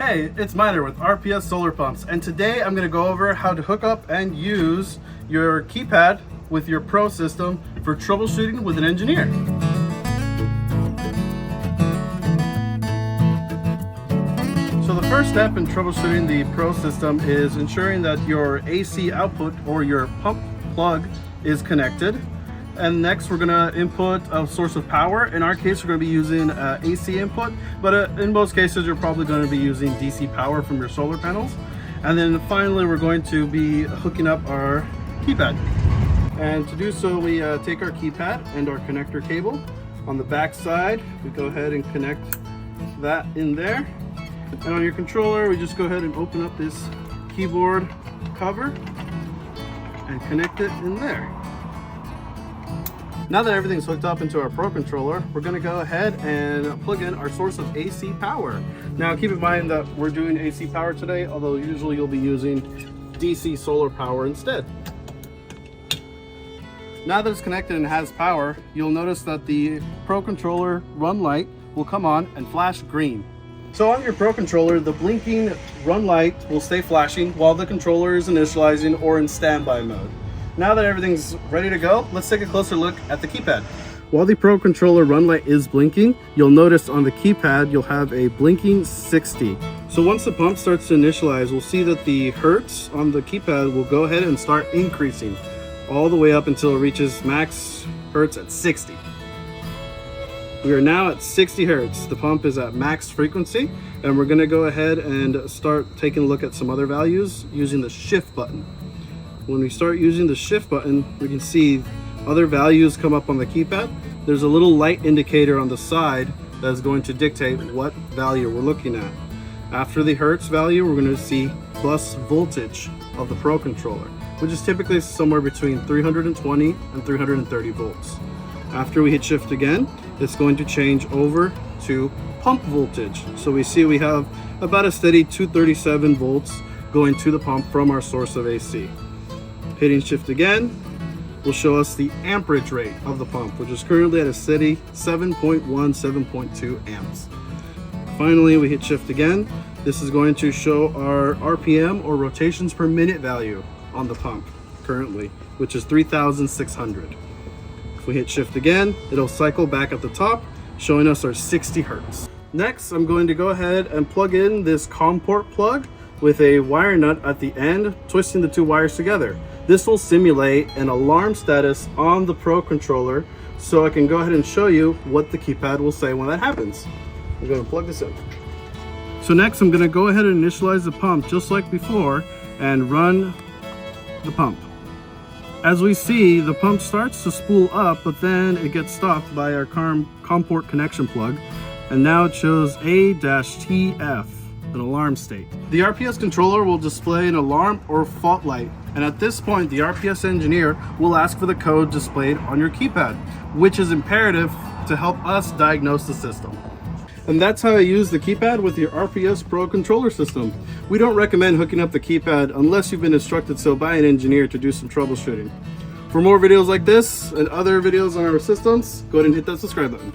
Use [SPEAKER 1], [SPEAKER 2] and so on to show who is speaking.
[SPEAKER 1] Hey, it's Miner with RPS Solar Pumps, and today I'm going to go over how to hook up and use your keypad with your Pro system for troubleshooting with an engineer. So the first step in troubleshooting the Pro system is ensuring that your AC output or your pump plug is connected. And next we're going to input a source of power. In our case, we're going to be using AC input, but in most cases you're probably going to be using DC power from your solar panels. And then finally we're going to be hooking up our keypad. And to do so, we take our keypad and our connector cable. On the back side, we go ahead and connect that in there. And on your controller, we just go ahead and open up this keyboard cover and connect it in there. Now that everything's hooked up into our Pro controller, we're going to go ahead and plug in our source of AC power. Now keep in mind that we're doing AC power today, although usually you'll be using DC solar power instead. Now that it's connected and has power, you'll notice that the Pro controller run light will come on and flash green. So on your Pro controller, the blinking run light will stay flashing while the controller is initializing or in standby mode. Now that everything's ready to go, let's take a closer look at the keypad. While the Pro controller run light is blinking, you'll notice on the keypad you'll have a blinking 60. So once the pump starts to initialize, we'll see that the hertz on the keypad will go ahead and start increasing all the way up until it reaches max hertz at 60. We are now at 60 hertz. The pump is at max frequency, and we're going to go ahead and start taking a look at some other values using the shift button. When we start using the shift button, we can see other values come up on the keypad. There's a little light indicator on the side that is going to dictate what value we're looking at. After the hertz value, we're going to see bus voltage of the Pro controller, which is typically somewhere between 320 and 330 volts. After we hit shift again, it's going to change over to pump voltage. So we see we have about a steady 237 volts going to the pump from our source of AC. Hitting shift again will show us the amperage rate of the pump, which is currently at a steady 7.1, 7.2 amps. Finally, we hit shift again. This is going to show our RPM or rotations per minute value on the pump currently, which is 3,600. If we hit shift again, it'll cycle back at the top, showing us our 60 hertz. Next, I'm going to go ahead and plug in this COM port plug with a wire nut at the end, twisting the two wires together. This will simulate an alarm status on the Pro controller, so I can go ahead and show you what the keypad will say when that happens. I'm going to plug this in. So next, I'm going to go ahead and initialize the pump just like before and run the pump. As we see, the pump starts to spool up, but then it gets stopped by our COM port connection plug, and now it shows A-TF, an alarm state. The RPS controller will display an alarm or fault light, and at this point the RPS engineer will ask for the code displayed on your keypad, which is imperative to help us diagnose the system. And that's how I use the keypad with your RPS Pro controller system. We don't recommend hooking up the keypad unless you've been instructed so by an engineer to do some troubleshooting. For more videos like this and other videos on our systems, go ahead and hit that subscribe button.